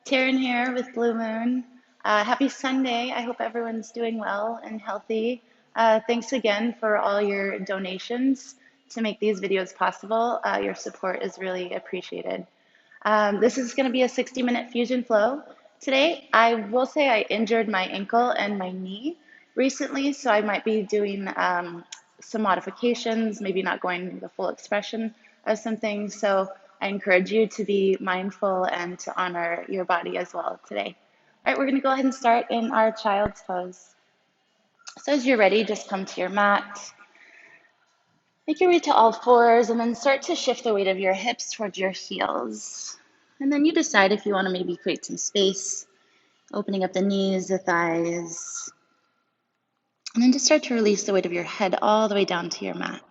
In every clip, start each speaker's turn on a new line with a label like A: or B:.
A: Taryn here with Blue Moon. Happy Sunday. I hope everyone's doing well and healthy. Thanks again for all your donations to make these videos possible. Your support is really appreciated. This is going to be a 60-minute fusion flow. Today, I will say I injured my ankle and my knee recently, so I might be doing some modifications, maybe not going the full expression of some things. So I encourage you to be mindful and to honor your body as well today. All right, we're going to go ahead and start in our child's pose. So as you're ready, just come to your mat. Make your way to all fours and then start to shift the weight of your hips towards your heels. And then you decide if you want to maybe create some space, opening up the knees, the thighs. And then just start to release the weight of your head all the way down to your mat.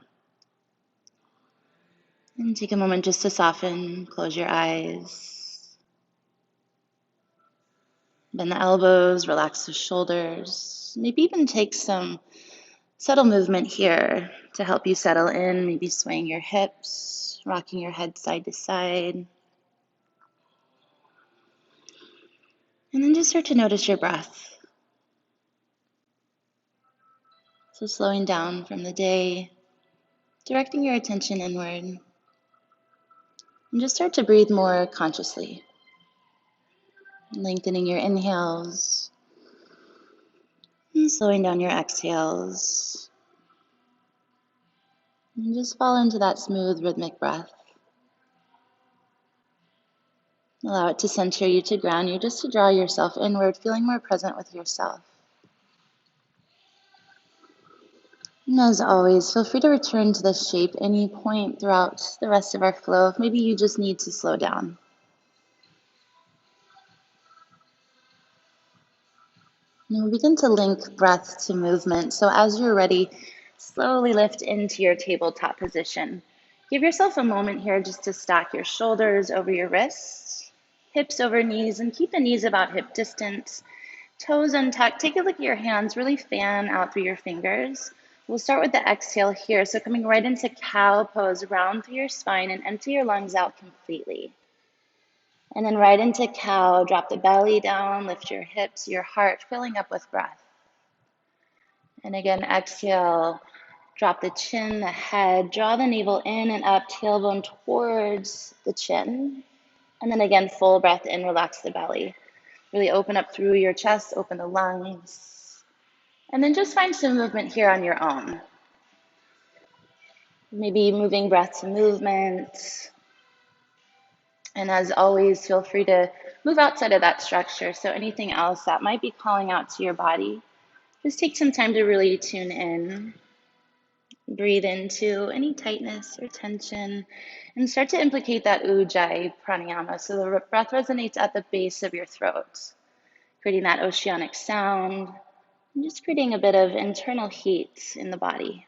A: And take a moment just to soften, close your eyes. Bend the elbows, relax the shoulders. Maybe even take some subtle movement here to help you settle in, maybe swaying your hips, rocking your head side to side. And then just start to notice your breath. So slowing down from the day, directing your attention inward. And just start to breathe more consciously. Lengthening your inhales. And slowing down your exhales. And just fall into that smooth, rhythmic breath. Allow it to center you, to ground you, just to draw yourself inward, feeling more present with yourself. And as always, feel free to return to this shape any point throughout the rest of our flow if maybe you just need to slow down. And we'll begin to link breath to movement. So as you're ready, slowly lift into your tabletop position. Give yourself a moment here just to stack your shoulders over your wrists, hips over knees, and keep the knees about hip distance. Toes untucked. Take a look at your hands. Really fan out through your fingers. We'll start with the exhale here. So coming right into cow pose, round through your spine and empty your lungs out completely. And then right into cow, drop the belly down, lift your hips, your heart filling up with breath. And again, exhale, drop the chin, the head, draw the navel in and up, tailbone towards the chin. And then again, full breath in, relax the belly. Really open up through your chest, open the lungs. And then just find some movement here on your own. Maybe moving breath to movement. And as always, feel free to move outside of that structure. So anything else that might be calling out to your body, just take some time to really tune in. Breathe into any tightness or tension and start to implicate that ujjayi pranayama. So the breath resonates at the base of your throat, creating that oceanic sound and just creating a bit of internal heat in the body.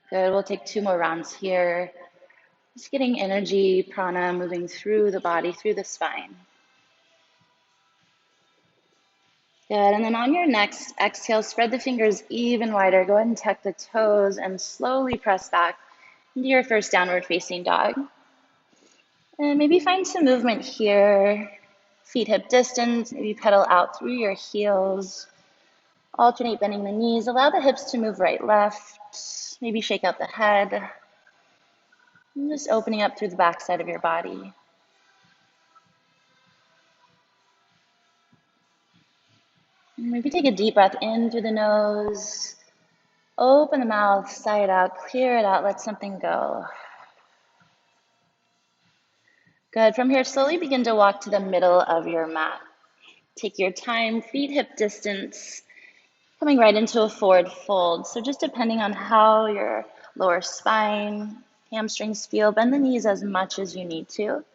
A: Good, we'll take 2 more rounds here. Just getting energy, prana moving through the body, through the spine. Good, and then on your next exhale, spread the fingers even wider. Go ahead and tuck the toes and slowly press back into your first downward facing dog. And maybe find some movement here. Feet hip distance, maybe pedal out through your heels. Alternate bending the knees. Allow the hips to move right, left. Maybe shake out the head. And just opening up through the backside of your body. And maybe take a deep breath in through the nose. Open the mouth, sigh it out, clear it out, let something go. Good. From here, slowly begin to walk to the middle of your mat. Take your time, feet hip distance, coming right into a forward fold. So just depending on how your lower spine, hamstrings feel, bend the knees as much as you need to.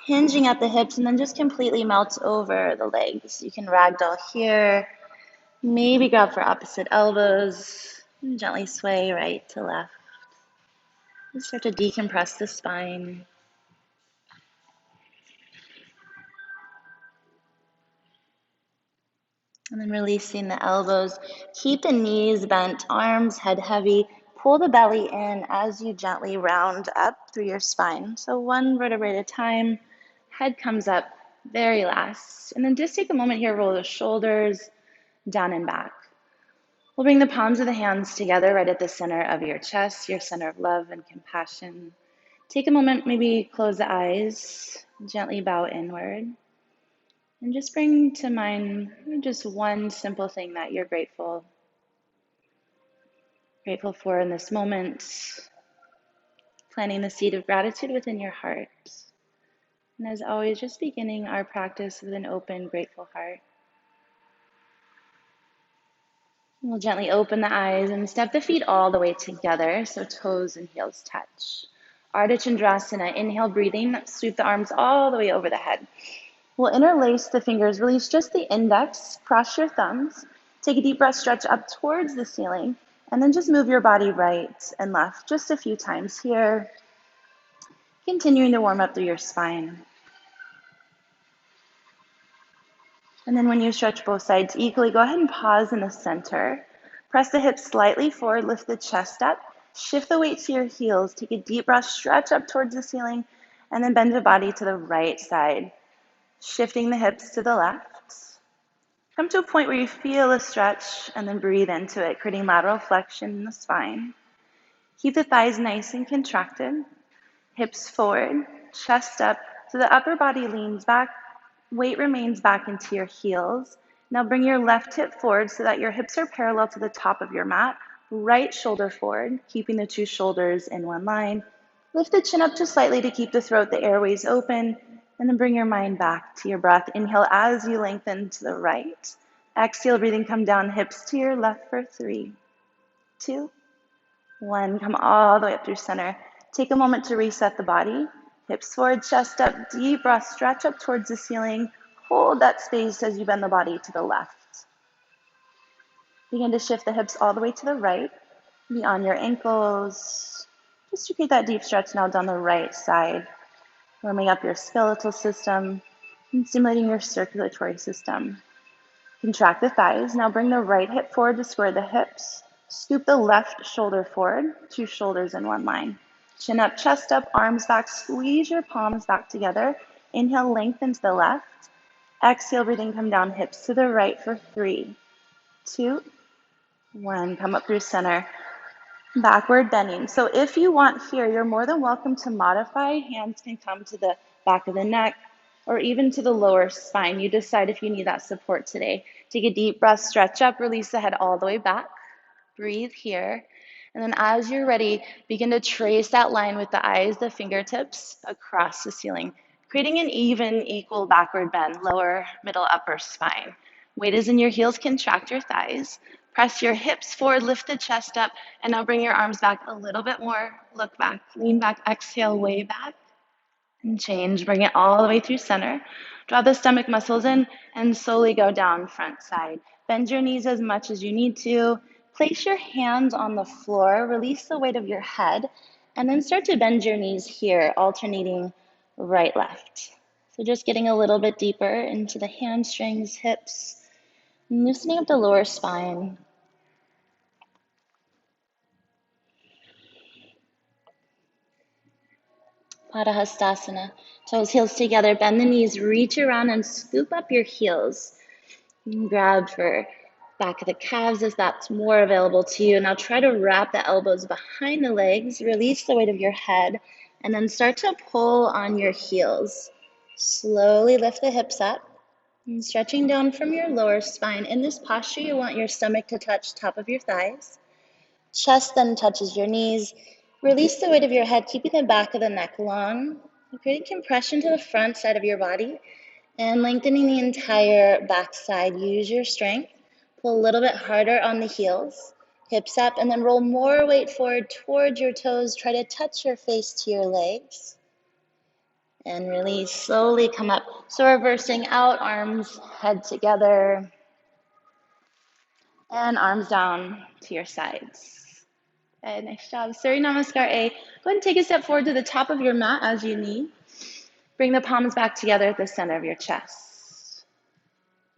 A: Hinging at the hips and then just completely melt over the legs. You can ragdoll here, maybe grab for opposite elbows, and gently sway right to left. And start to decompress the spine. And then releasing the elbows. Keep the knees bent, arms, head heavy. Pull the belly in as you gently round up through your spine. So 1 vertebrae at a time. Head comes up very last. And then just take a moment here, roll the shoulders down and back. We'll bring the palms of the hands together right at the center of your chest, your center of love and compassion. Take a moment, maybe close the eyes, gently bow inward, and just bring to mind just one simple thing that you're grateful for in this moment, planting the seed of gratitude within your heart. And as always, just beginning our practice with an open, grateful heart. We'll gently open the eyes and step the feet all the way together, so toes and heels touch. Ardha Chandrasana, inhale, breathing, sweep the arms all the way over the head. We'll interlace the fingers, release just the index, cross your thumbs, take a deep breath, stretch up towards the ceiling, and then just move your body right and left just a few times here, continuing to warm up through your spine. And then when you stretch both sides equally, go ahead and pause in the center. Press the hips slightly forward, lift the chest up, shift the weight to your heels, take a deep breath, stretch up towards the ceiling, and then bend the body to the right side, shifting the hips to the left. Come to a point where you feel a stretch and then breathe into it, creating lateral flexion in the spine. Keep the thighs nice and contracted, hips forward, chest up, so the upper body leans back, weight remains back into your heels. Now bring your left hip forward so that your hips are parallel to the top of your mat. Right shoulder forward, keeping the two shoulders in one line. Lift the chin up just slightly to keep the throat, the airways open, and then bring your mind back to your breath. Inhale as you lengthen to the right. Exhale, breathing, come down, hips to your left for 3, 2, 1. Come all the way up through center. Take a moment to reset the body. Hips forward, chest up, deep breath, stretch up towards the ceiling. Hold that space as you bend the body to the left. Begin to shift the hips all the way to the right, beyond your ankles. Just to create that deep stretch now down the right side, warming up your skeletal system and stimulating your circulatory system. Contract the thighs. Now bring the right hip forward to square the hips. Scoop the left shoulder forward, two shoulders in one line. Chin up, chest up, arms back. Squeeze your palms back together. Inhale, lengthen to the left. Exhale, breathing, come down, hips to the right for 3, 2, 1. Come up through center. Backward bending. So if you want here, you're more than welcome to modify. Hands can come to the back of the neck or even to the lower spine. You decide if you need that support today. Take a deep breath, stretch up, release the head all the way back. Breathe here. And then as you're ready, begin to trace that line with the eyes, the fingertips across the ceiling, creating an even, equal backward bend, lower, middle, upper spine. Weight is in your heels, contract your thighs. Press your hips forward, lift the chest up, and now bring your arms back a little bit more. Look back, lean back, exhale, way back, and change. Bring it all the way through center. Draw the stomach muscles in and slowly go down front side. Bend your knees as much as you need to. Place your hands on the floor, release the weight of your head, and then start to bend your knees here, alternating right, left. So just getting a little bit deeper into the hamstrings, hips, and loosening up the lower spine. Padahastasana. Toes, heels together, bend the knees, reach around and scoop up your heels. You can grab for back of the calves if that's more available to you. Now try to wrap the elbows behind the legs, release the weight of your head, and then start to pull on your heels. Slowly lift the hips up and stretching down from your lower spine. In this posture, you want your stomach to touch top of your thighs. Chest then touches your knees. Release the weight of your head, keeping the back of the neck long. Creating compression to the front side of your body and lengthening the entire back side. Use your strength. Pull a little bit harder on the heels. Hips up and then roll more weight forward towards your toes. Try to touch your face to your legs. And release. Slowly come up. So reversing out, arms, head together. And arms down to your sides. Good, nice job. Surya Namaskar A. Go ahead and take a step forward to the top of your mat as you need. Bring the palms back together at the center of your chest.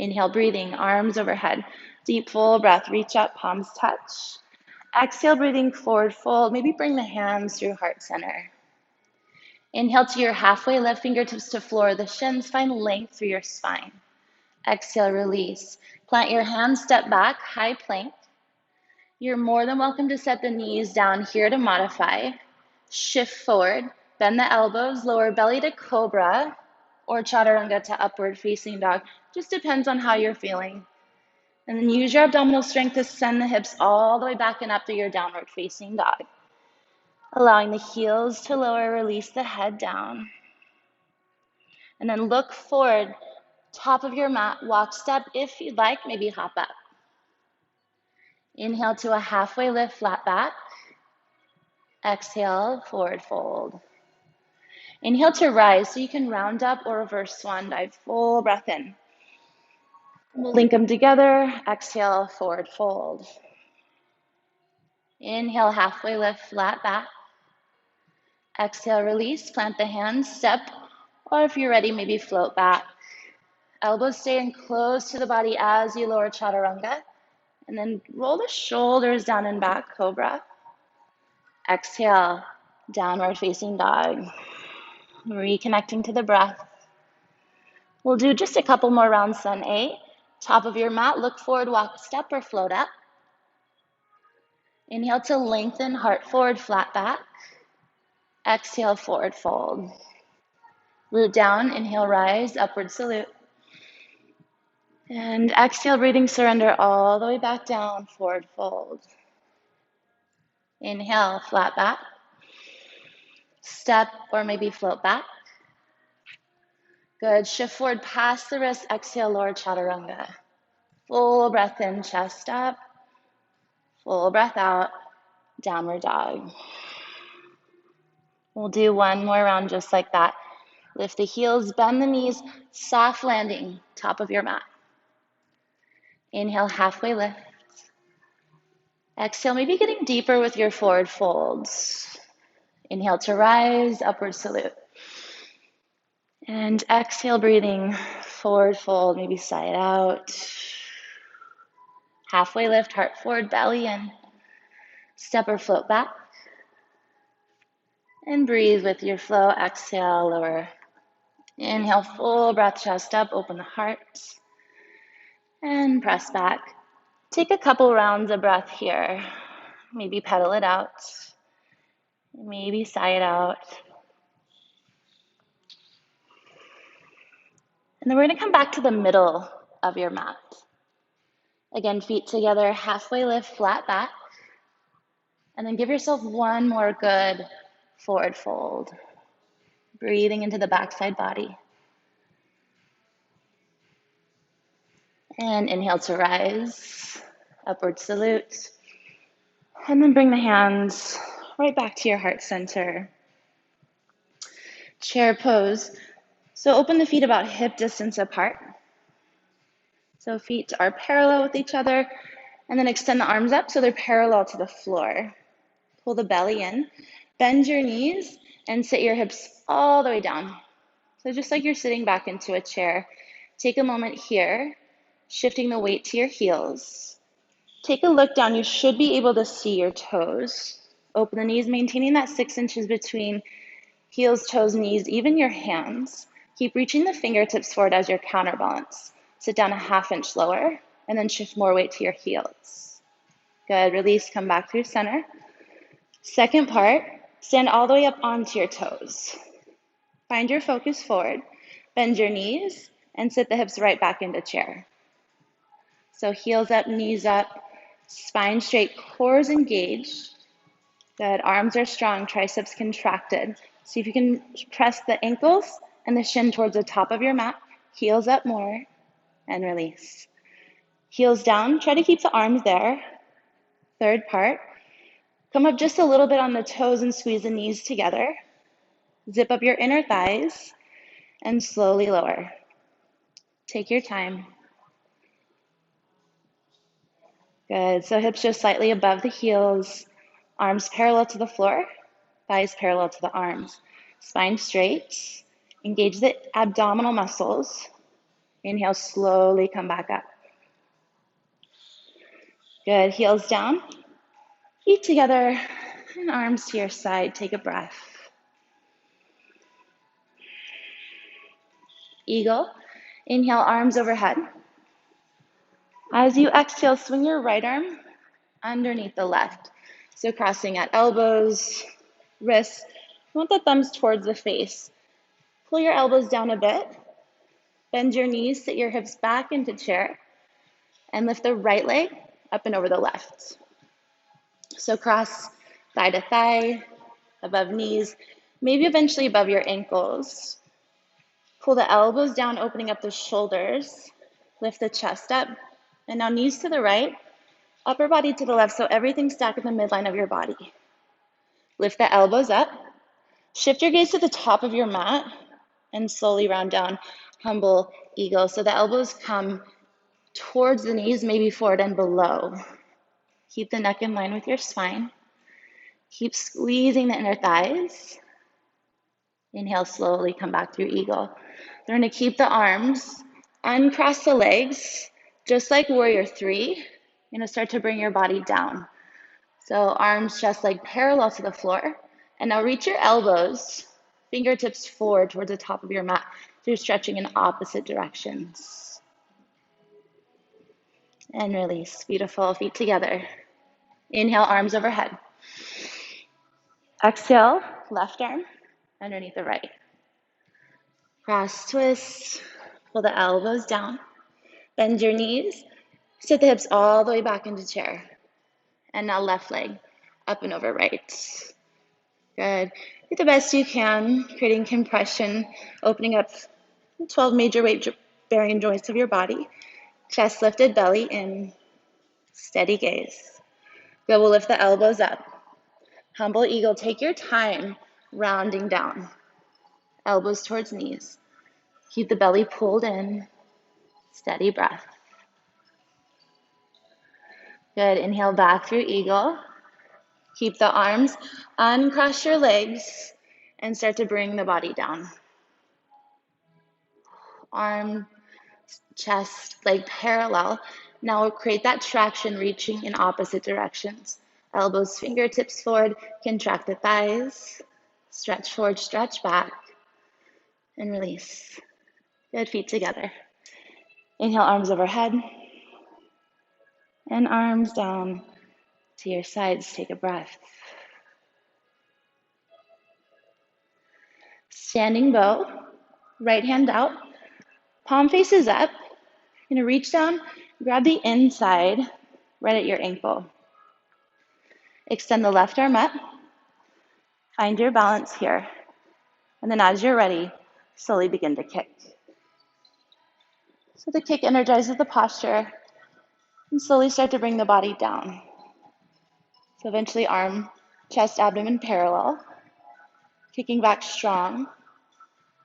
A: Inhale, breathing, arms overhead. Deep, full breath. Reach up, palms touch. Exhale, breathing forward, fold. Maybe bring the hands through heart center. Inhale to your halfway lift, fingertips to floor. The shins find length through your spine. Exhale, release. Plant your hands, step back, high plank. You're more than welcome to set the knees down here to modify. Shift forward, bend the elbows, lower belly to cobra, or chaturanga to upward facing dog. Just depends on how you're feeling. And then use your abdominal strength to send the hips all the way back and up through your downward facing dog. Allowing the heels to lower, release the head down. And then look forward, top of your mat, walk step. If you'd like, maybe hop up. Inhale to a halfway lift, flat back. Exhale, forward fold. Inhale to rise, so you can round up or reverse swan dive. Full breath in. We'll link them together. Exhale, forward fold. Inhale, halfway lift, flat back. Exhale, release, plant the hands, step, or if you're ready, maybe float back. Elbows staying close to the body as you lower chaturanga. And then roll the shoulders down and back, cobra. Exhale, downward facing dog. Reconnecting to the breath. We'll do just a couple more rounds, sun A. Top of your mat, look forward, walk step or float up. Inhale to lengthen, heart forward, flat back. Exhale, forward fold. Root down, inhale, rise, upward salute. And exhale, breathing surrender all the way back down, forward fold. Inhale, flat back. Step or maybe float back. Good, shift forward past the wrist, exhale, lower chaturanga. Full breath in, chest up. Full breath out, downward dog. We'll do one more round just like that. Lift the heels, bend the knees, soft landing, top of your mat. Inhale, halfway lift. Exhale, maybe getting deeper with your forward folds. Inhale to rise, upward salute. And exhale, breathing, forward fold, maybe side out. Halfway lift, heart forward, belly in. Step or float back. And breathe with your flow. Exhale, lower. Inhale, full breath, chest up, open the heart. And press back. Take a couple rounds of breath here. Maybe pedal it out. Maybe sigh it out. And then we're going to come back to the middle of your mat. Again, feet together, halfway lift, flat back. And then give yourself one more good forward fold. Breathing into the backside body. And inhale to rise, upward salute. And then bring the hands right back to your heart center. Chair pose. So open the feet about hip distance apart. So feet are parallel with each other. And then extend the arms up so they're parallel to the floor. Pull the belly in. Bend your knees and sit your hips all the way down. So just like you're sitting back into a chair, take a moment here, shifting the weight to your heels. Take a look down. You should be able to see your toes. Open the knees, maintaining that 6 inches between heels, toes, knees, even your hands. Keep reaching the fingertips forward as your counterbalance. Sit down a ½ inch lower, and then shift more weight to your heels. Good, release, come back through center. Second part, stand all the way up onto your toes. Find your focus forward, bend your knees, and sit the hips right back into chair. So heels up, knees up, spine straight, cores engaged. Good, arms are strong, triceps contracted. See if you can press the ankles and the shin towards the top of your mat. Heels up more, and release. Heels down, try to keep the arms there. Third part, come up just a little bit on the toes and squeeze the knees together. Zip up your inner thighs and slowly lower. Take your time. Good, so hips just slightly above the heels, arms parallel to the floor, thighs parallel to the arms. Spine straight, engage the abdominal muscles. Inhale, slowly come back up. Good, heels down, feet together, and arms to your side. Take a breath. Eagle. Inhale, arms overhead. As you exhale, swing your right arm underneath the left. So crossing at elbows, wrists. You want the thumbs towards the face. Pull your elbows down a bit. Bend your knees, sit your hips back into chair, and lift the right leg up and over the left. So cross thigh to thigh, above knees, maybe eventually above your ankles. Pull the elbows down, opening up the shoulders. Lift the chest up. And now knees to the right, upper body to the left, so everything's stacked in the midline of your body. Lift the elbows up. Shift your gaze to the top of your mat and slowly round down, humble eagle. So the elbows come towards the knees, maybe forward and below. Keep the neck in line with your spine. Keep squeezing the inner thighs. Inhale, slowly come back through eagle. We're going to keep the arms, uncross the legs, just like warrior three. You're going to start to bring your body down. So arms, chest, leg parallel to the floor. And now reach your elbows, fingertips forward towards the top of your mat. So you're stretching in opposite directions. And release. Beautiful. Feet together. Inhale, arms overhead. Exhale, left arm underneath the right. Cross twist. Pull the elbows down. Bend your knees. Sit the hips all the way back into chair. And now left leg up and over right. Good. Do the best you can, creating compression, opening up 12 major weight-bearing joints of your body. Chest lifted, belly in. Steady gaze. Good. We'll lift the elbows up. Humble eagle. Take your time rounding down. Elbows towards knees. Keep the belly pulled in. Steady breath. Good. Inhale back through eagle. Keep the arms, uncross your legs, and start to bring the body down. Arm, chest, leg parallel. Now we'll create that traction, reaching in opposite directions. Elbows, fingertips forward, contract the thighs. Stretch forward, stretch back, and release. Good, feet together. Inhale, arms overhead, and arms down to your sides. Take a breath. Standing bow, right hand out, palm faces up. You're gonna reach down, grab the inside right at your ankle. Extend the left arm up. Find your balance here. And then as you're ready, slowly begin to kick. So the kick energizes the posture and slowly start to bring the body down. So eventually arm, chest, abdomen parallel. Kicking back strong.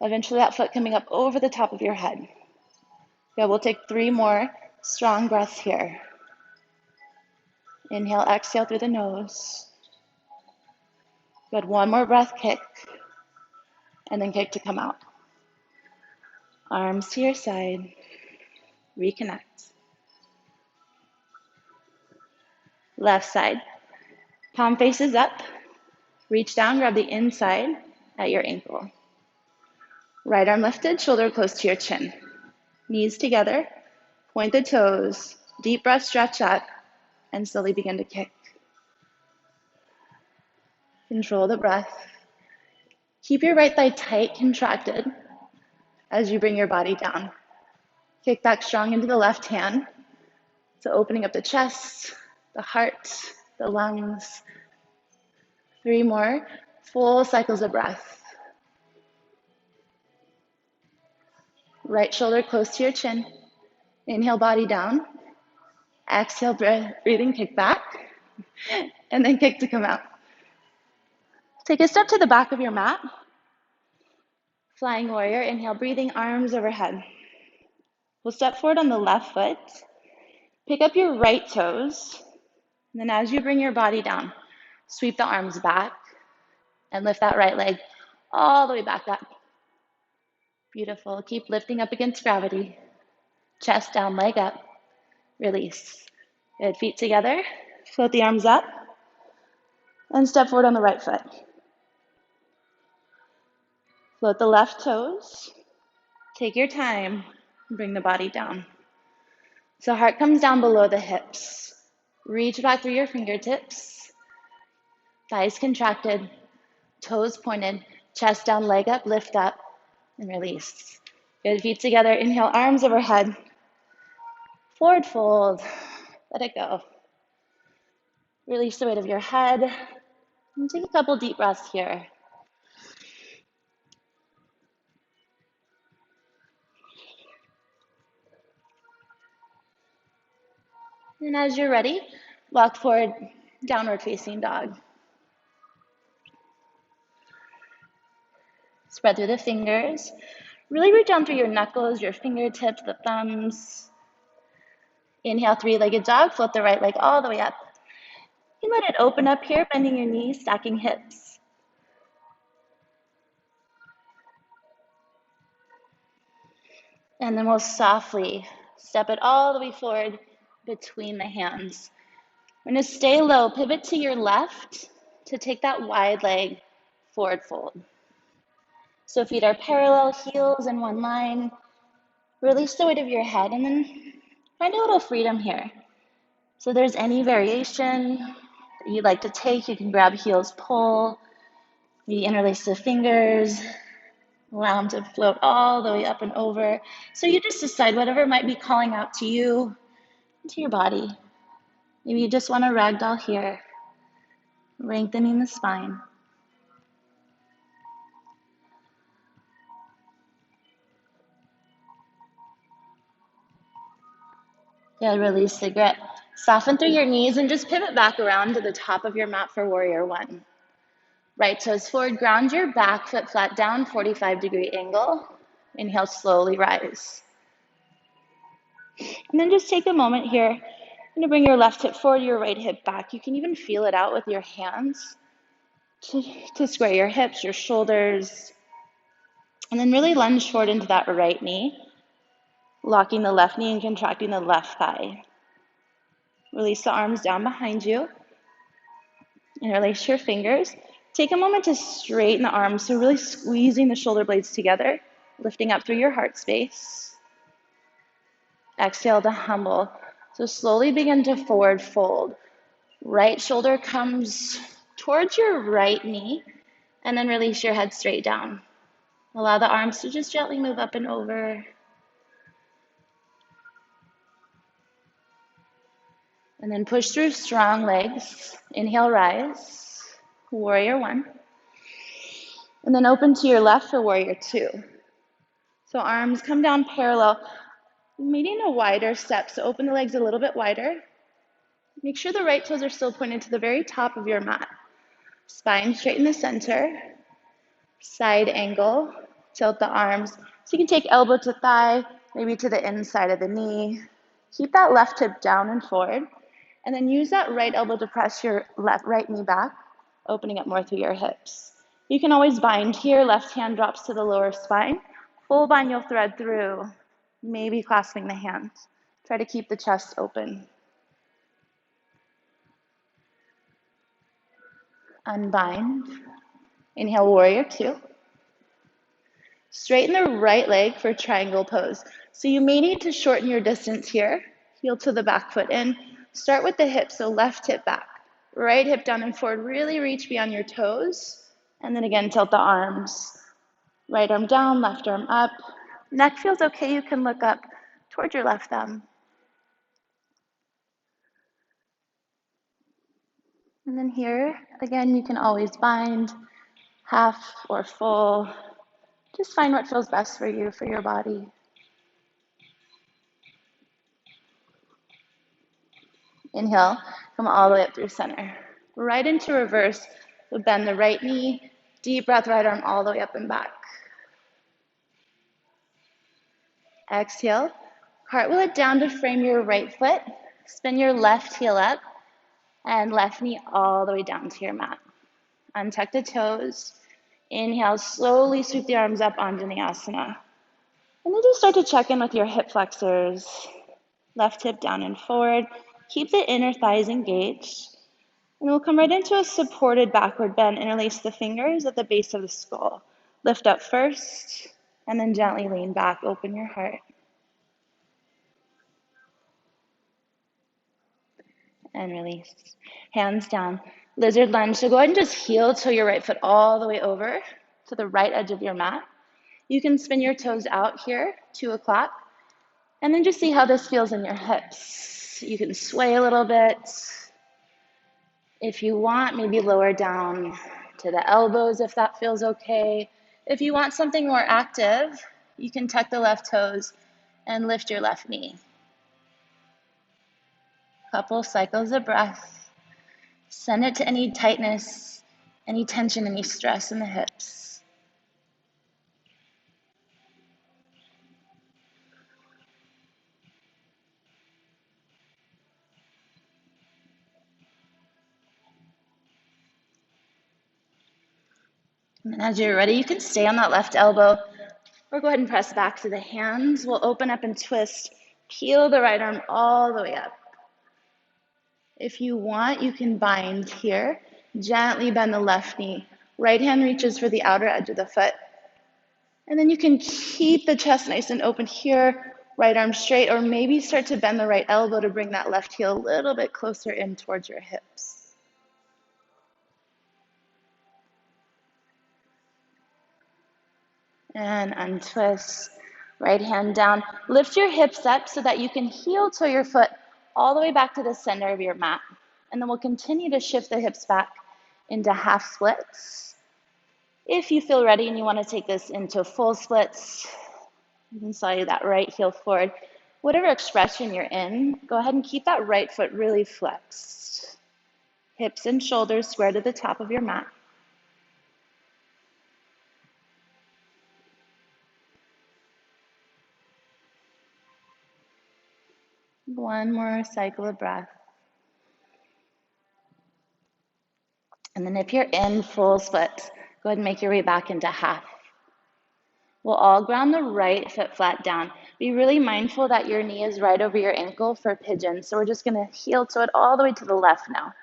A: Eventually that foot coming up over the top of your head. Good, we'll take 3 more strong breaths here. Inhale, exhale through the nose. Good, 1 more breath, kick. And then kick to come out. Arms to your side. Reconnect. Left side. Palm faces up. Reach down, grab the inside at your ankle. Right arm lifted, shoulder close to your chin. Knees together. Point the toes. Deep breath, stretch up, and slowly begin to kick. Control the breath. Keep your right thigh tight, contracted, as you bring your body down. Kick back strong into the left hand. So opening up the chest, the heart, the lungs. 3 more full cycles of breath. Right shoulder close to your chin. Inhale, body down. Exhale, breathing, kick back. And then kick to come out. Take a step to the back of your mat. Flying warrior. Inhale, breathing, arms overhead. We'll step forward on the left foot. Pick up your right toes. And then as you bring your body down, sweep the arms back and lift that right leg all the way back up. Beautiful. Keep lifting up against gravity. Chest down, leg up. Release. Good. Feet together. Float the arms up. And step forward on the right foot. Float the left toes. Take your time and bring the body down. So heart comes down below the hips. Reach back through your fingertips. Thighs contracted, toes pointed, chest down, leg up, lift up, and release. Good, feet together. Inhale, arms overhead. Forward fold. Let it go. Release the weight of your head. And take a couple deep breaths here. And as you're ready, walk forward, downward facing dog. Spread through the fingers. Really reach down through your knuckles, your fingertips, the thumbs. Inhale, three-legged dog. Float the right leg all the way up. You let it open up here, bending your knees, stacking hips. And then we'll softly step it all the way forward between the hands. We're going to stay low, pivot to your left to take that wide leg forward fold. So feet are parallel, heels in one line. Release the weight of your head and then find a little freedom here. So if there's any variation that you'd like to take, you can grab heels, pull, maybe interlace the fingers, allow them to float all the way up and over. So you just decide whatever might be calling out to you, to your body. Maybe you just want a ragdoll here, lengthening the spine. Yeah, release the grip. Soften through your knees and just pivot back around to the top of your mat for warrior one. Right toes forward, ground your back foot flat down, 45-degree angle. Inhale, slowly rise. And then just take a moment here. I'm going to bring your left hip forward, your right hip back. You can even feel it out with your hands to square your hips, your shoulders. And then really lunge forward into that right knee, locking the left knee and contracting the left thigh. Release the arms down behind you. Interlace your fingers. Take a moment to straighten the arms, so really squeezing the shoulder blades together, lifting up through your heart space. Exhale to humble. So slowly begin to forward fold. Right shoulder comes towards your right knee, and then release your head straight down. Allow the arms to just gently move up and over. And then push through strong legs. Inhale, rise. Warrior one. And then open to your left for warrior two. So arms come down parallel, meeting a wider step. So open the legs a little bit wider. Make sure the right toes are still pointed to the very top of your mat. Spine straight in the center. Side angle. Tilt the arms. So you can take elbow to thigh, maybe to the inside of the knee. Keep that left hip down and forward. And then use that right elbow to press your right knee back, opening up more through your hips. You can always bind here. Left hand drops to the lower spine. Full bind you'll thread through, maybe clasping the hands. Try to keep the chest open. Unbind. Inhale, warrior two. Straighten the right leg for triangle pose. So you may need to shorten your distance here. Heel to the back foot in. Start with the hip, so left hip back. Right hip down and forward. Really reach beyond your toes. And then again, tilt the arms. Right arm down, left arm up. Neck feels okay. You can look up toward your left thumb. And then here, again, you can always bind half or full. Just find what feels best for you, for your body. Inhale, come all the way up through center. Right into reverse, so bend the right knee, deep breath, right arm all the way up and back. Exhale, cartwheel it down to frame your right foot. Spin your left heel up and left knee all the way down to your mat. Untuck the toes. Inhale, slowly sweep the arms up onto Vinyasa. And then just start to check in with your hip flexors. Left hip down and forward. Keep the inner thighs engaged. And we'll come right into a supported backward bend. Interlace the fingers at the base of the skull. Lift up first. And then gently lean back, open your heart. And release. Hands down. Lizard lunge. So go ahead and just heel toe your right foot all the way over to the right edge of your mat. You can spin your toes out here, 2 o'clock, and then just see how this feels in your hips. You can sway a little bit. If you want, maybe lower down to the elbows if that feels okay. If you want something more active, you can tuck the left toes and lift your left knee. Couple cycles of breath. Send it to any tightness, any tension, any stress in the hips. And as you're ready, you can stay on that left elbow or go ahead and press back to the hands. We'll open up and twist. Peel the right arm all the way up. If you want, you can bind here. Gently bend the left knee. Right hand reaches for the outer edge of the foot. And then you can keep the chest nice and open here. Right arm straight, or maybe start to bend the right elbow to bring that left heel a little bit closer in towards your hips. And untwist. Right hand down. Lift your hips up so that you can heel toe your foot all the way back to the center of your mat. And then we'll continue to shift the hips back into half splits. If you feel ready and you want to take this into full splits, you can slide that right heel forward. Whatever expression you're in, go ahead and keep that right foot really flexed. Hips and shoulders square to the top of your mat. One more cycle of breath. And then if you're in full splits, go ahead and make your way back into half. We'll all ground the right foot flat down. Be really mindful that your knee is right over your ankle for pigeon. So we're just going to heel toe it all the way to the left now.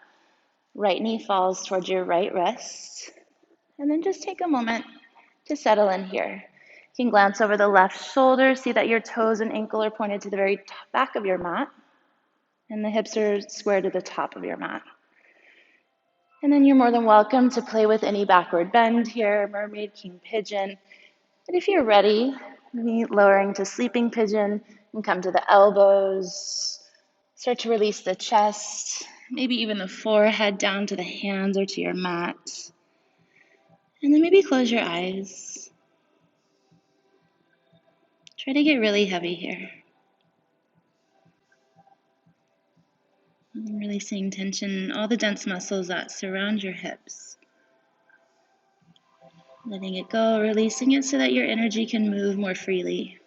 A: Right knee falls towards your right wrist. And then just take a moment to settle in here. You can glance over the left shoulder, see that your toes and ankle are pointed to the very back of your mat. And the hips are square to the top of your mat. And then you're more than welcome to play with any backward bend here, mermaid, king, pigeon. And if you're ready, maybe lowering to sleeping pigeon and come to the elbows. Start to release the chest, maybe even the forehead down to the hands or to your mat. And then maybe close your eyes. Try to get really heavy here. And releasing tension in all the dense muscles that surround your hips. Letting it go, releasing it so that your energy can move more freely.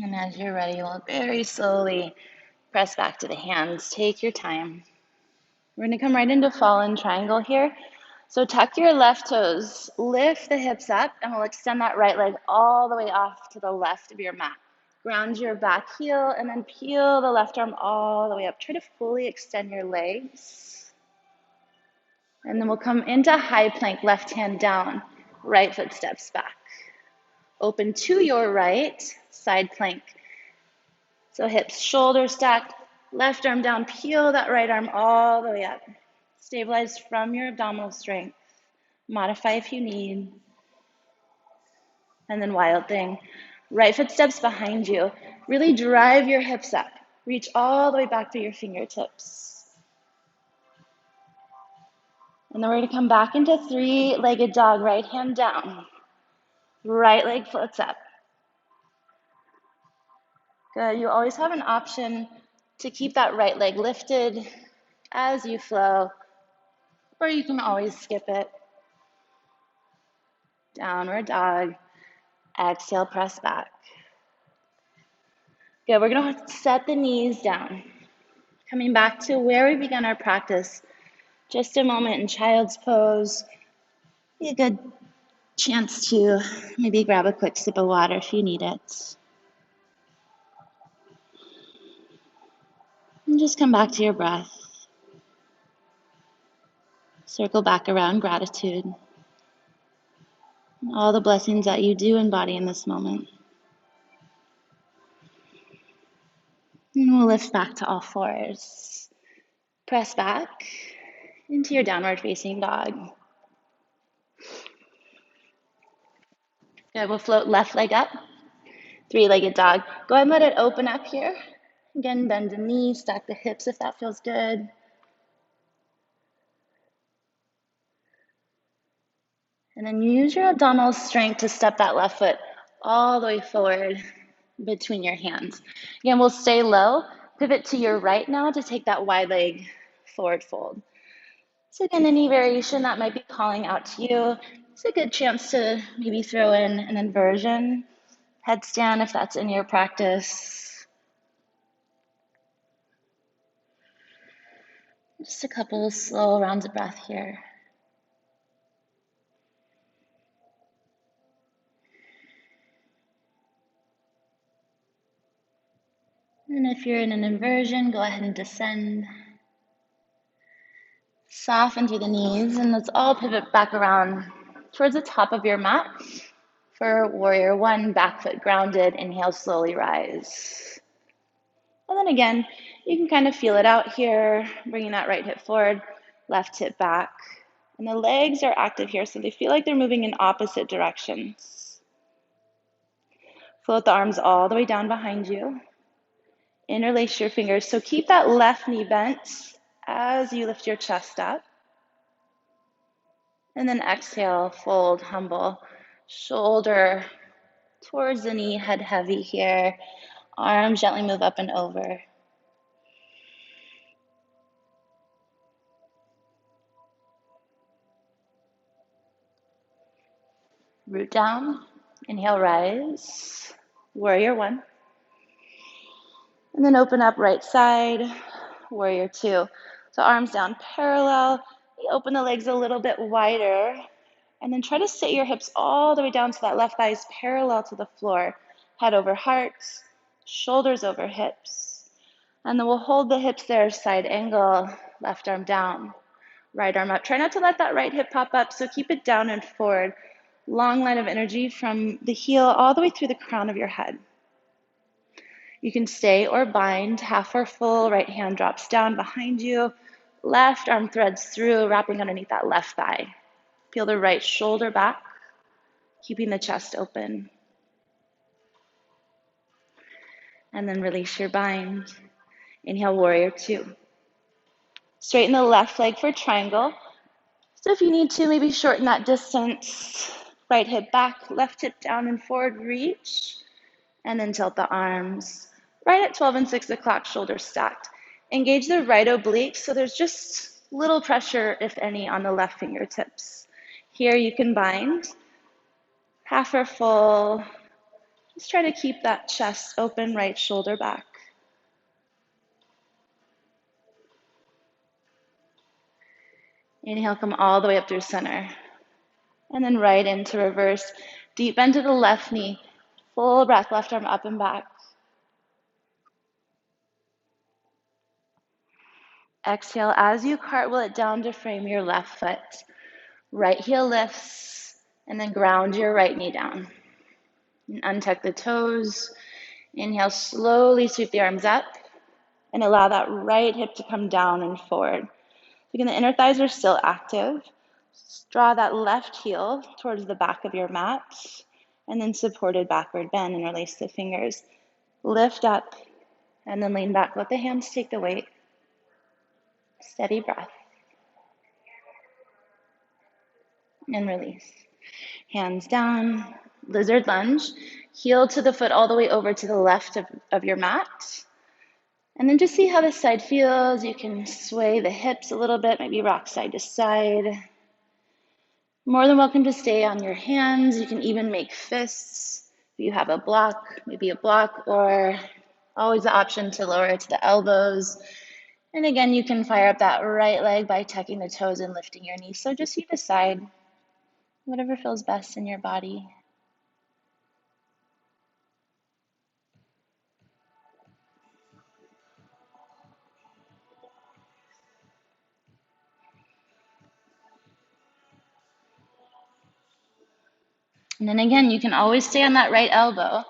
A: And as you're ready, we'll very slowly press back to the hands. Take your time. We're going to come right into fallen triangle here. So tuck your left toes, lift the hips up, and we'll extend that right leg all the way off to the left of your mat. Ground your back heel, and then peel the left arm all the way up. Try to fully extend your legs. And then we'll come into high plank, left hand down, right foot steps back. Open to your right, side plank. So hips, shoulders stacked, left arm down, peel that right arm all the way up. Stabilize from your abdominal strength. Modify if you need. And then wild thing. Right foot steps behind you. Really drive your hips up. Reach all the way back to your fingertips. And then we're going to come back into three-legged dog, right hand down. Right leg floats up. Good. You always have an option to keep that right leg lifted as you flow, or you can always skip it. Downward dog. Exhale, press back. Good. We're going to set the knees down. Coming back to where we began our practice. Just a moment in child's pose. Be a good chance to maybe grab a quick sip of water if you need it. And just come back to your breath. Circle back around gratitude. And all the blessings that you do embody in this moment. And we'll lift back to all fours. Press back into your downward facing dog. Good, we'll float left leg up. Three-legged dog. Go ahead and let it open up here. Again, bend the knees, stack the hips if that feels good. And then use your abdominal strength to step that left foot all the way forward between your hands. Again, we'll stay low. Pivot to your right now to take that wide leg forward fold. So again, any variation that might be calling out to you, it's a good chance to maybe throw in an inversion, headstand if that's in your practice. Just a couple slow rounds of breath here. And if you're in an inversion, go ahead and descend. Soften through the knees, and let's all pivot back around towards the top of your mat for warrior one, back foot grounded. Inhale, slowly rise. And then again, you can kind of feel it out here, bringing that right hip forward, left hip back. And the legs are active here, so they feel like they're moving in opposite directions. Float the arms all the way down behind you. Interlace your fingers, so keep that left knee bent as you lift your chest up. And then exhale, fold, humble, shoulder towards the knee, head heavy here. Arms gently move up and over. Root down, inhale, rise, warrior one. And then open up right side, warrior two. So arms down parallel, you open the legs a little bit wider, and then try to sit your hips all the way down so that left thigh is parallel to the floor. Head over heart, shoulders over hips. And then we'll hold the hips there, side angle, left arm down, right arm up. Try not to let that right hip pop up, so keep it down and forward. Long line of energy from the heel all the way through the crown of your head. You can stay or bind, half or full, right hand drops down behind you, left arm threads through, wrapping underneath that left thigh. Peel the right shoulder back, keeping the chest open. And then release your bind. Inhale, warrior two. Straighten the left leg for triangle. So if you need to, maybe shorten that distance. Right hip back, left hip down and forward, reach. And then tilt the arms. Right at 12 and 6 o'clock, shoulders stacked. Engage the right oblique, so there's just little pressure, if any, on the left fingertips. Here you can bind. Half or full. Just try to keep that chest open, right shoulder back. Inhale, come all the way up through center. And then right into reverse. Deep bend to the left knee. Full breath, left arm up and back. Exhale as you cartwheel it down to frame your left foot. Right heel lifts, and then ground your right knee down. And untuck the toes. Inhale, slowly sweep the arms up, and allow that right hip to come down and forward. Again, the inner thighs are still active. Draw that left heel towards the back of your mat, and then supported backward bend and release the fingers. Lift up, and then lean back. Let the hands take the weight. Steady breath. And release. Hands down, lizard lunge. Heel to the foot all the way over to the left of your mat. And then just see how this side feels. You can sway the hips a little bit, maybe rock side to side. More than welcome to stay on your hands. You can even make fists. If you have a block, maybe a block, or always the option to lower it to the elbows. And again, you can fire up that right leg by tucking the toes and lifting your knees. So just you decide. whatever feels best in your body. And then again, you can always stay on that right elbow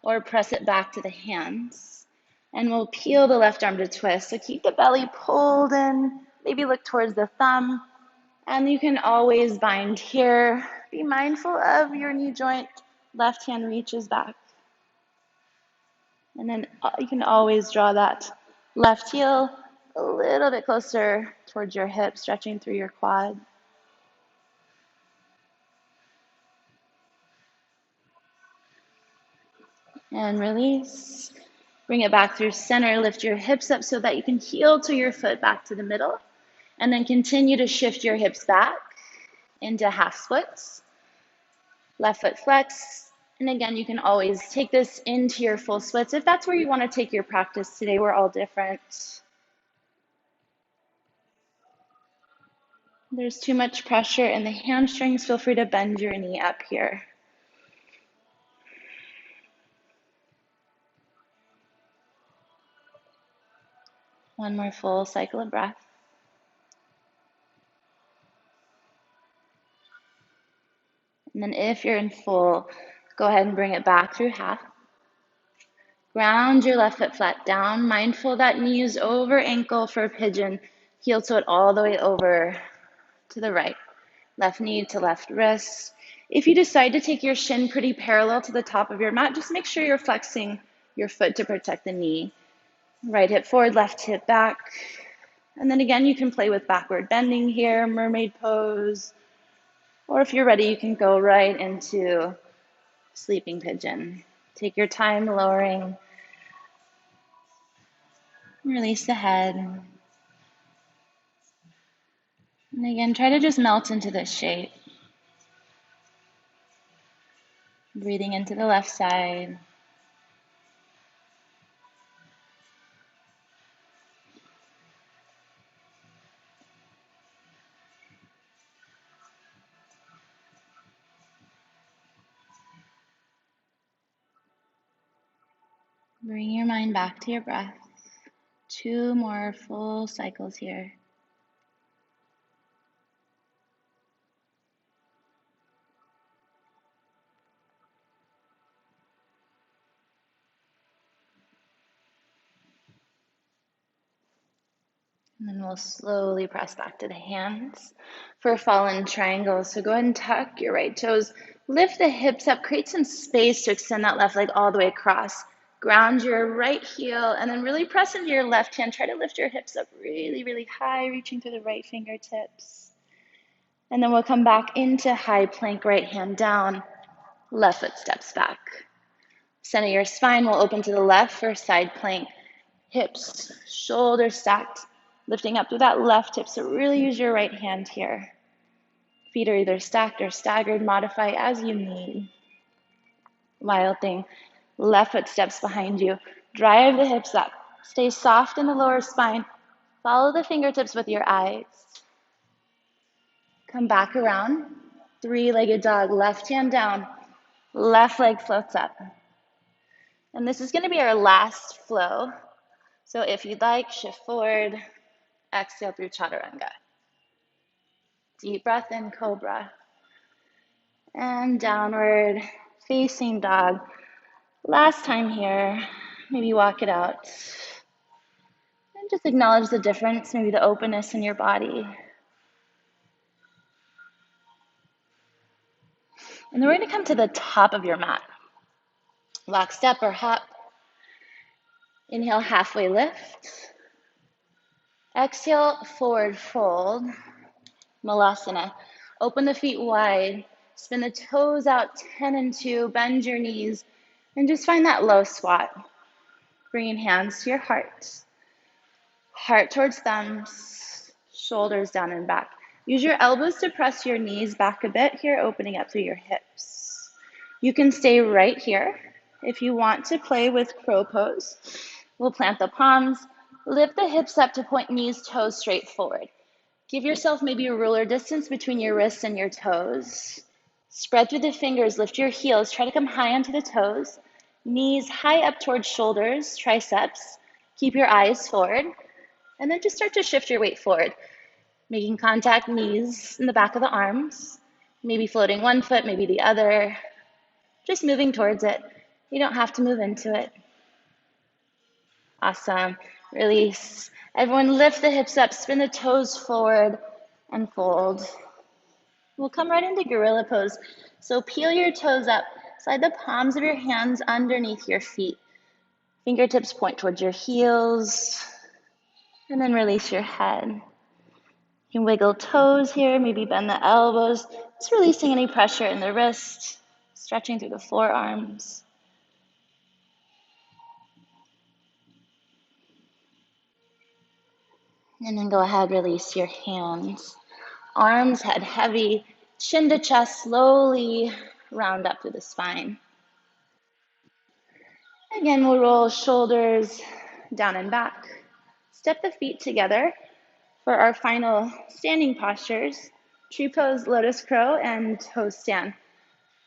A: or press it back to the hands. And we'll peel the left arm to twist. So keep the belly pulled in, maybe look towards the thumb. And you can always bind here. Be mindful of your knee joint. Left hand reaches back. And then you can always draw that left heel a little bit closer towards your hip, stretching through your quad. And release. Bring it back through center. Lift your hips up so that you can heel to your foot back to the middle. And then continue to shift your hips back into half splits. Left foot flex. And again, you can always take this into your full splits if that's where you want to take your practice today. We're all different. There's too much pressure in the hamstrings. Feel free to bend your knee up here. One more full cycle of breath. And then if you're in full, go ahead and bring it back through half. Ground your left foot flat down. Mindful that knee is over ankle for a pigeon. Heel toe it all the way over to the right. Left knee to left wrist. If you decide to take your shin pretty parallel to the top of your mat, just make sure you're flexing your foot to protect the knee. Right hip forward, left hip back. And then again, you can play with backward bending here, mermaid pose. Or if you're ready, you can go right into sleeping pigeon. Take your time lowering. Release the head. And again, try to just melt into this shape. Breathing into the left side. Bring your mind back to your breath. 2 more full cycles here. And then we'll slowly press back to the hands for fallen triangles. So go ahead and tuck your right toes. Lift the hips up. Create some space to extend that left leg all the way across. Ground your right heel and then really press into your left hand. Try to lift your hips up really, really high, reaching through the right fingertips. And then we'll come back into high plank, right hand down, left foot steps back. Center your spine will open to the left for side plank. Hips, shoulders stacked, lifting up through that left hip. So really use your right hand here. Feet are either stacked or staggered. Modify as you need. Wild thing. Left foot steps behind you. Drive the hips up. Stay soft in the lower spine. Follow the fingertips with your eyes. Come back around. 3-legged dog. Left hand down. Left leg floats up. And this is going to be our last flow. So if you'd like, shift forward. Exhale through chaturanga. Deep breath in, cobra. And downward facing dog. Last time here, maybe walk it out. And just acknowledge the difference, maybe the openness in your body. And then we're going to come to the top of your mat. Lock, step, or hop. Inhale, halfway lift. Exhale, forward fold. Malasana. Open the feet wide. Spin the toes out 10 and 2. Bend your knees. And just find that low squat. Bringing hands to your heart. Heart towards thumbs. Shoulders down and back. Use your elbows to press your knees back a bit here, opening up through your hips. You can stay right here. If you want to play with crow pose, we'll plant the palms. Lift the hips up to point knees, toes straight forward. Give yourself maybe a ruler distance between your wrists and your toes. Spread through the fingers, lift your heels, try to come high onto the toes, knees high up towards shoulders, triceps. Keep your eyes forward, and then just start to shift your weight forward, making contact, knees in the back of the arms, maybe floating one foot, maybe the other, just moving towards it. You don't have to move into it. Awesome. Release. Everyone lift the hips up, spin the toes forward, and fold. We'll come right into gorilla pose. So peel your toes up, slide the palms of your hands underneath your feet. Fingertips point towards your heels, and then release your head. You can wiggle toes here, maybe bend the elbows, just releasing any pressure in the wrist, stretching through the forearms. And then go ahead, release your hands. Arms, head heavy, chin to chest, slowly round up through the spine. Again, we'll roll shoulders down and back. Step the feet together for our final standing postures, tree pose, lotus crow, and toe stand.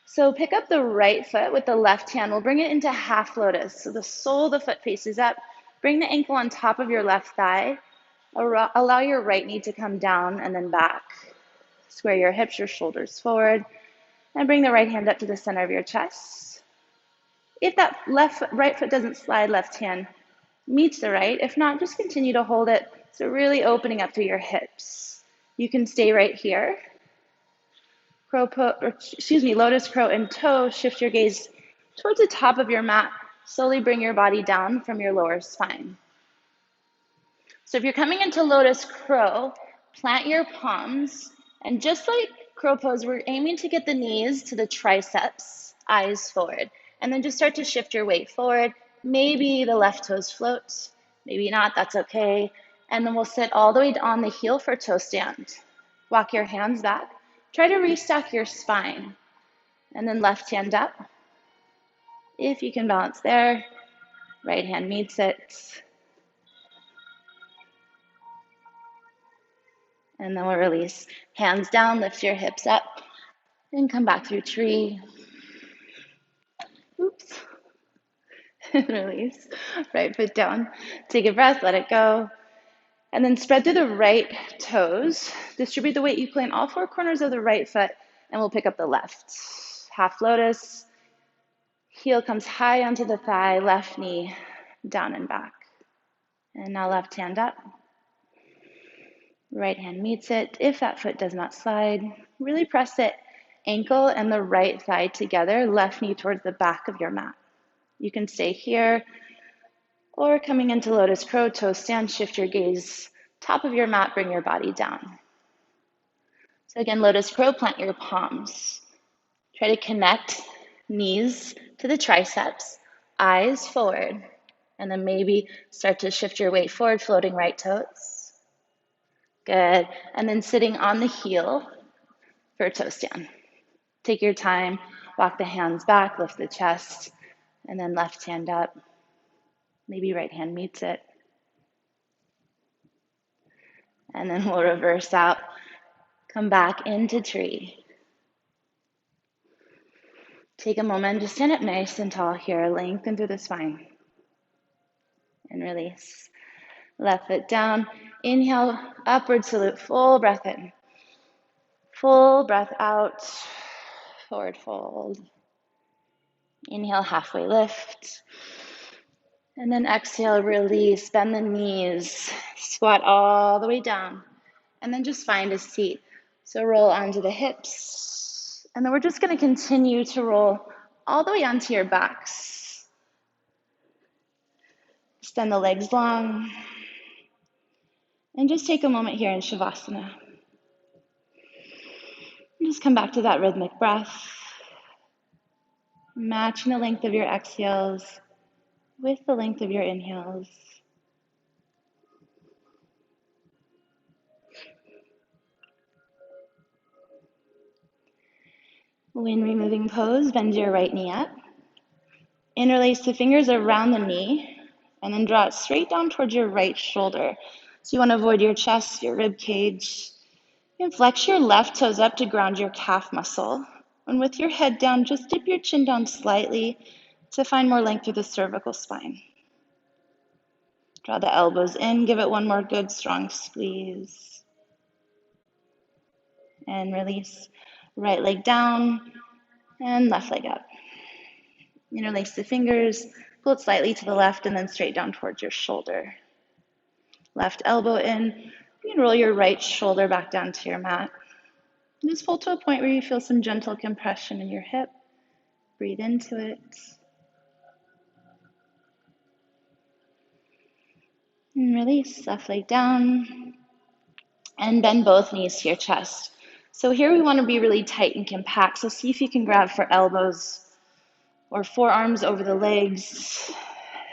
A: So pick up the right foot with the left hand. We'll bring it into half lotus. So the sole of the foot faces up. Bring the ankle on top of your left thigh. Allow your right knee to come down and then back. Square your hips, your shoulders forward, and bring the right hand up to the center of your chest. If that right foot doesn't slide, left hand meets the right. If not, just continue to hold it. So really opening up through your hips. You can stay right here. Lotus crow and toe. Shift your gaze towards the top of your mat. Slowly bring your body down from your lower spine. So if you're coming into lotus crow, plant your palms, and just like crow pose, we're aiming to get the knees to the triceps, eyes forward, and then just start to shift your weight forward. Maybe the left toes float, maybe not, that's okay. And then we'll sit all the way on the heel for toe stand. Walk your hands back. Try to restack your spine, and then left hand up. If you can balance there, right hand meets it. And then we'll release. Hands down, lift your hips up, and come back through tree. Oops. Release. Right foot down. Take a breath, let it go. And then spread through the right toes. Distribute the weight equally in all four corners of the right foot, and we'll pick up the left. Half lotus. Heel comes high onto the thigh, left knee down and back. And now left hand up. Right hand meets it. If that foot does not slide, really press it, ankle and the right thigh together, left knee towards the back of your mat. You can stay here, or coming into lotus crow, toe stand, shift your gaze, top of your mat, bring your body down. So again, lotus crow, plant your palms. Try to connect knees to the triceps, eyes forward, and then maybe start to shift your weight forward, floating right toes. Good. And then sitting on the heel for a toe stand. Take your time, walk the hands back, lift the chest, and then left hand up. Maybe right hand meets it. And then we'll reverse out. Come back into tree. Take a moment, just stand up nice and tall here. Lengthen through the spine. And release. Left foot down. Inhale, upward salute, full breath in. Full breath out, forward fold. Inhale, halfway lift. And then exhale, release, bend the knees, squat all the way down. And then just find a seat. So roll onto the hips. And then we're just gonna continue to roll all the way onto your backs. Extend the legs long. And just take a moment here in Shavasana. And just come back to that rhythmic breath. Matching the length of your exhales with the length of your inhales. When removing pose, bend your right knee up. Interlace the fingers around the knee and then draw it straight down towards your right shoulder. So you want to avoid your chest, your rib cage. You can flex your left toes up to ground your calf muscle. And with your head down, just dip your chin down slightly to find more length through the cervical spine. Draw the elbows in, give it one more good strong squeeze. And release. Right leg down and left leg up. Interlace the fingers, pull it slightly to the left and then straight down towards your shoulder. Left elbow in. You can roll your right shoulder back down to your mat. And just pull to a point where you feel some gentle compression in your hip. Breathe into it. And release, left leg down. And bend both knees to your chest. So here we want to be really tight and compact. So see if you can grab for elbows or forearms over the legs,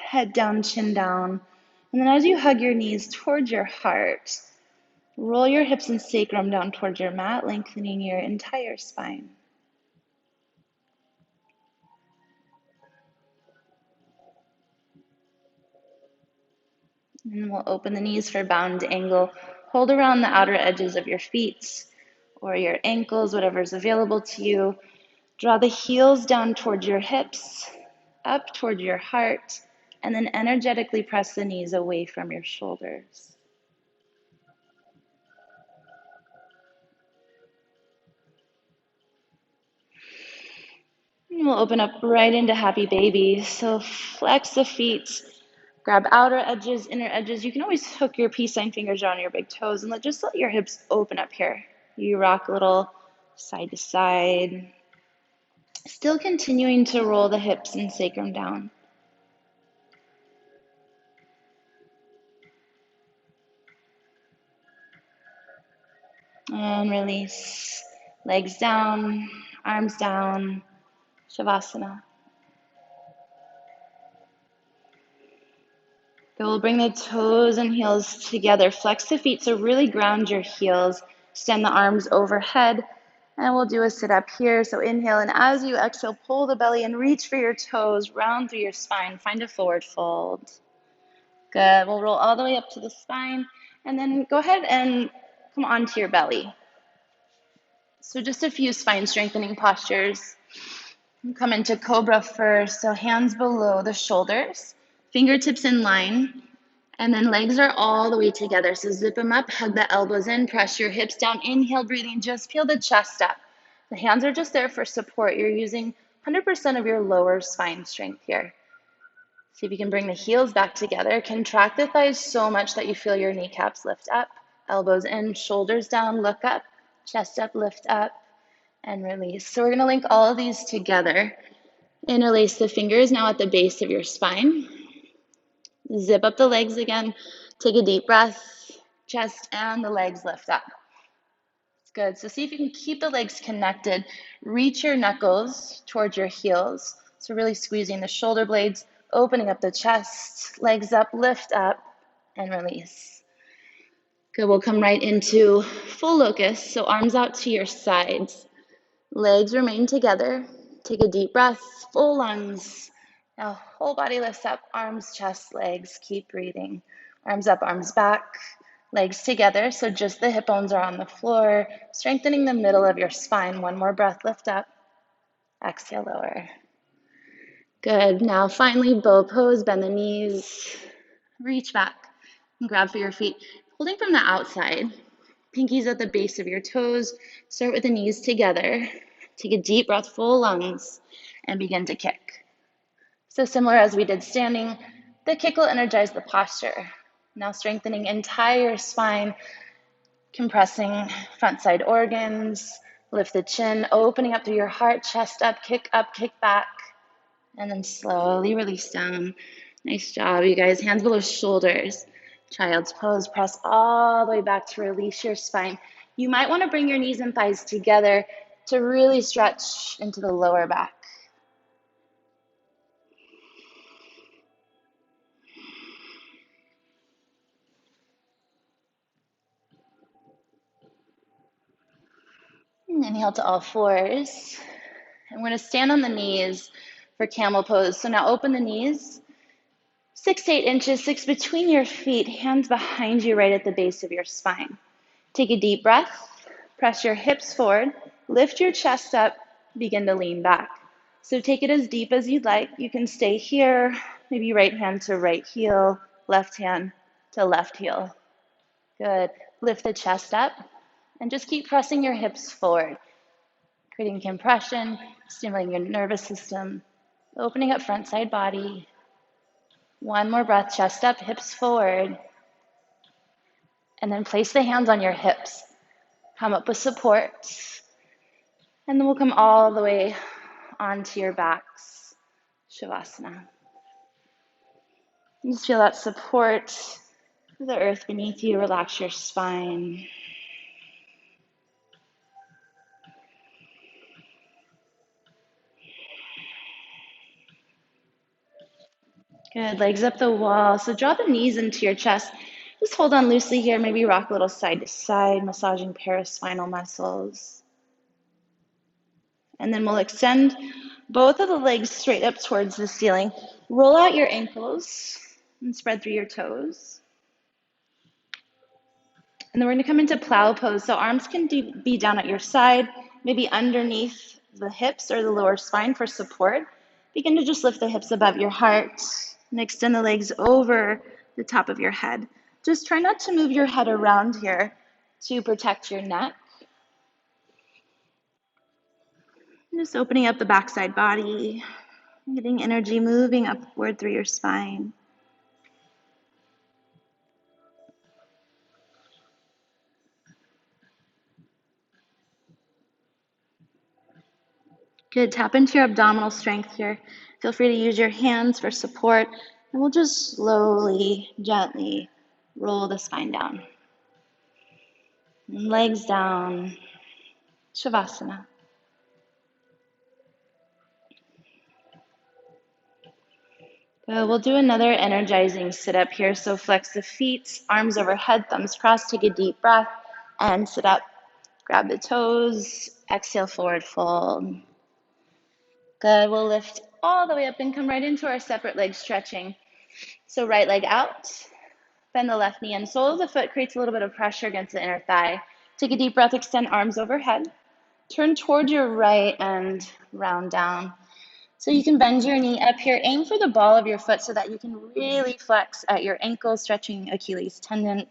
A: head down, chin down. And then as you hug your knees towards your heart, roll your hips and sacrum down towards your mat, lengthening your entire spine. And we'll open the knees for bound angle. Hold around the outer edges of your feet or your ankles, whatever's available to you. Draw the heels down towards your hips, up toward your heart, and then energetically press the knees away from your shoulders. And we'll open up right into happy baby. So flex the feet, grab outer edges, inner edges. You can always hook your peace sign fingers around your big toes and just let your hips open up here. You rock a little side to side. Still continuing to roll the hips and sacrum down. And release. Legs down, arms down, Shavasana. Then we'll bring the toes and heels together. Flex the feet, so really ground your heels. Extend the arms overhead. And we'll do a sit up here. So inhale, and as you exhale, pull the belly and reach for your toes, round through your spine. Find a forward fold. Good. We'll roll all the way up to the spine. And then go ahead and come onto your belly. So just a few spine strengthening postures. Come into cobra first. So hands below the shoulders, fingertips in line, and then legs are all the way together. So zip them up, hug the elbows in, press your hips down. Inhale, breathing, just peel the chest up. The hands are just there for support. You're using 100% of your lower spine strength here. See if you can bring the heels back together. Contract the thighs so much that you feel your kneecaps lift up. Elbows in, shoulders down, look up, chest up, lift up, and release. So we're going to link all of these together. Interlace the fingers now at the base of your spine. Zip up the legs again. Take a deep breath. Chest and the legs lift up. It's good. So see if you can keep the legs connected. Reach your knuckles towards your heels. So really squeezing the shoulder blades, opening up the chest, legs up, lift up, and release. Good. We'll come right into full locust. So arms out to your sides. Legs remain together. Take a deep breath, full lungs. Now whole body lifts up, arms, chest, legs. Keep breathing. Arms up, arms back, legs together. So just the hip bones are on the floor, strengthening the middle of your spine. One more breath, lift up. Exhale, lower. Good. Now finally, bow pose, bend the knees, reach back and grab for your feet. Holding from the outside, pinkies at the base of your toes. Start with the knees together. Take a deep breath, full lungs, and begin to kick. So similar as we did standing, the kick will energize the posture. Now strengthening entire spine, compressing front side organs, lift the chin, opening up through your heart, chest up, kick back, and then slowly release down. Nice job, you guys. Hands below shoulders. Child's pose. Press all the way back to release your spine. You might want to bring your knees and thighs together to really stretch into the lower back. And inhale to all fours. And we're going to stand on the knees for camel pose. So now open the knees. 6 to 8 inches, 6 between your feet, hands behind you right at the base of your spine. Take a deep breath. Press your hips forward. Lift your chest up. begin to lean back. So take it as deep as you'd like. You can stay here, maybe right hand to right heel, left hand to left heel. Good. Lift the chest up and just keep pressing your hips forward, creating compression, stimulating your nervous system, opening up front side body. One more breath, chest up, hips forward. And then place the hands on your hips. Come up with support. And then we'll come all the way onto your backs, Shavasana. Just feel that support of the earth beneath you. Relax your spine. Good, legs up the wall. So draw the knees into your chest. Just hold on loosely here. Maybe rock a little side to side, massaging paraspinal muscles. And then we'll extend both of the legs straight up towards the ceiling. Roll out your ankles and spread through your toes. And then we're going to come into plow pose. So arms can be down at your side, maybe underneath the hips or the lower spine for support. Begin to just lift the hips above your heart and extend the legs over the top of your head. Just try not to move your head around here to protect your neck. Just opening up the backside body, getting energy moving upward through your spine. Good, tap into your abdominal strength here. Feel free to use your hands for support, and we'll just slowly, gently roll the spine down. And legs down, Shavasana. Good, we'll do another energizing sit up here. So flex the feet, arms overhead, thumbs crossed, take a deep breath, and sit up. Grab the toes, exhale, forward fold. Good, we'll lift all the way up and come right into our separate leg stretching. So right leg out, bend the left knee in. Sole of the foot creates a little bit of pressure against the inner thigh. Take a deep breath, extend arms overhead. Turn toward your right and round down. So you can bend your knee up here. Aim for the ball of your foot so that you can really flex at your ankle, stretching Achilles tendon,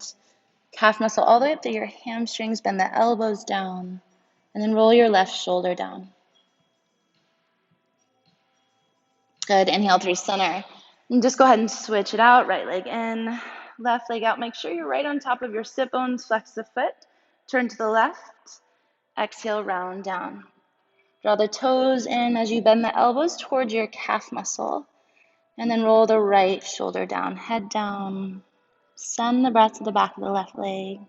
A: calf muscle, all the way up to your hamstrings. Bend the elbows down. And then roll your left shoulder down. Good, inhale through center. And just go ahead and switch it out, right leg in, left leg out. Make sure you're right on top of your sit bones, flex the foot, turn to the left, exhale, round down. Draw the toes in as you bend the elbows towards your calf muscle, and then roll the right shoulder down, head down. Send the breath to the back of the left leg.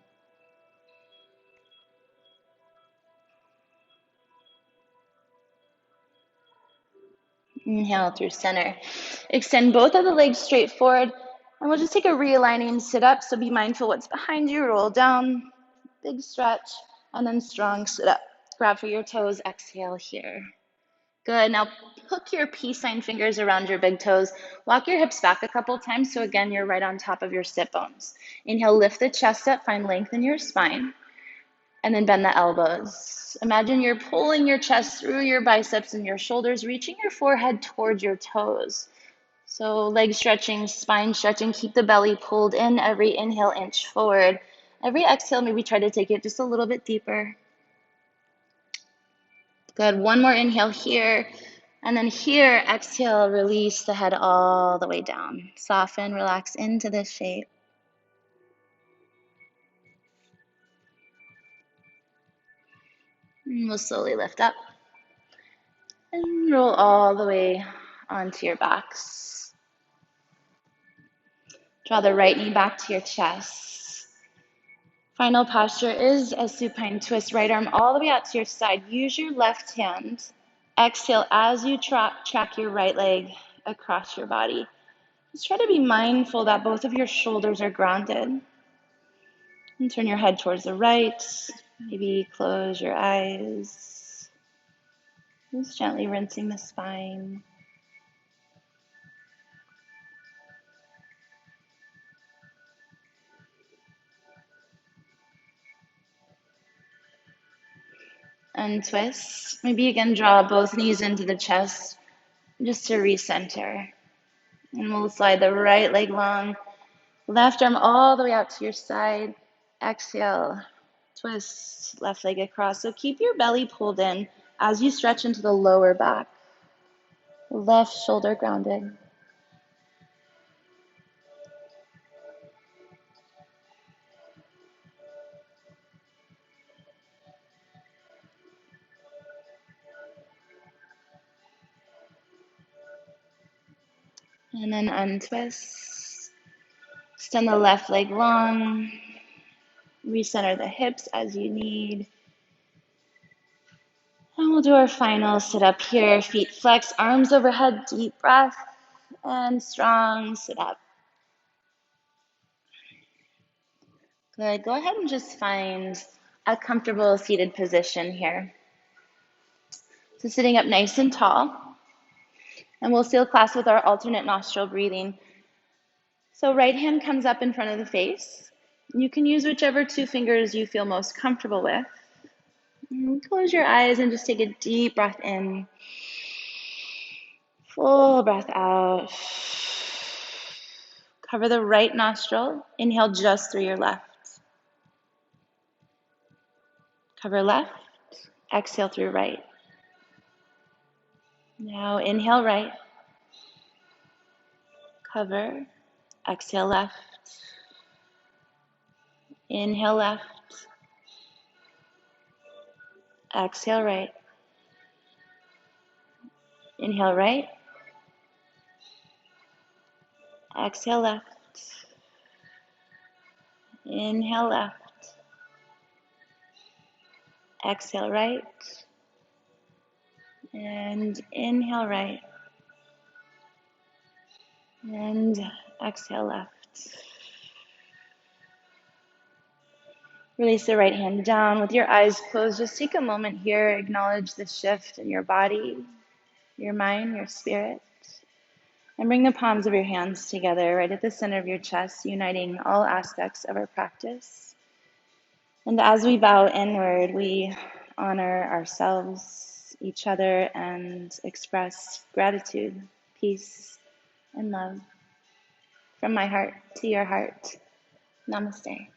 A: Inhale through center. Extend both of the legs straight forward. And we'll just take a realigning sit up. So be mindful what's behind you. Roll down, big stretch, and then strong sit up. Grab for your toes. Exhale here. Good. Now hook your peace sign fingers around your big toes. Walk your hips back a couple times. So again, you're right on top of your sit bones. Inhale, lift the chest up. Find length in your spine. And then bend the elbows. Imagine you're pulling your chest through your biceps and your shoulders, reaching your forehead towards your toes. So leg stretching, spine stretching, keep the belly pulled in. Every inhale, inch forward. Every exhale, maybe try to take it just a little bit deeper. Good, one more inhale here. And then here, exhale, release the head all the way down. Soften, relax into this shape. And we'll slowly lift up. And roll all the way onto your backs. Draw the right knee back to your chest. Final posture is a supine twist. Right arm all the way out to your side. Use your left hand. Exhale as you track your right leg across your body. Just try to be mindful that both of your shoulders are grounded. And turn your head towards the right. Maybe close your eyes. Just gently rinsing the spine. untwist. Maybe again, draw both knees into the chest just to recenter. And we'll slide the right leg long, left arm all the way out to your side. Exhale, twist left leg across. So keep your belly pulled in as you stretch into the lower back. Left shoulder grounded. And then untwist. Extend the left leg long. Recenter the hips as you need. And we'll do our final sit up here. Feet flex, arms overhead, deep breath, and strong sit up. Good. Go ahead and just find a comfortable seated position here. So sitting up nice and tall. And we'll seal class with our alternate nostril breathing. So right hand comes up in front of the face. You can use whichever two fingers you feel most comfortable with. And close your eyes and just take a deep breath in. Full breath out. Cover the right nostril. Inhale just through your left. Cover left. Exhale through right. Now inhale right. Cover. Exhale left. Inhale left. Exhale right. Inhale right. Exhale left. Inhale left. Exhale right. And inhale right. And exhale left. Release the right hand down with your eyes closed. Just take a moment here. Acknowledge the shift in your body, your mind, your spirit. And bring the palms of your hands together right at the center of your chest, uniting all aspects of our practice. And as we bow inward, we honor ourselves, each other, and express gratitude, peace, and love. From my heart to your heart, namaste.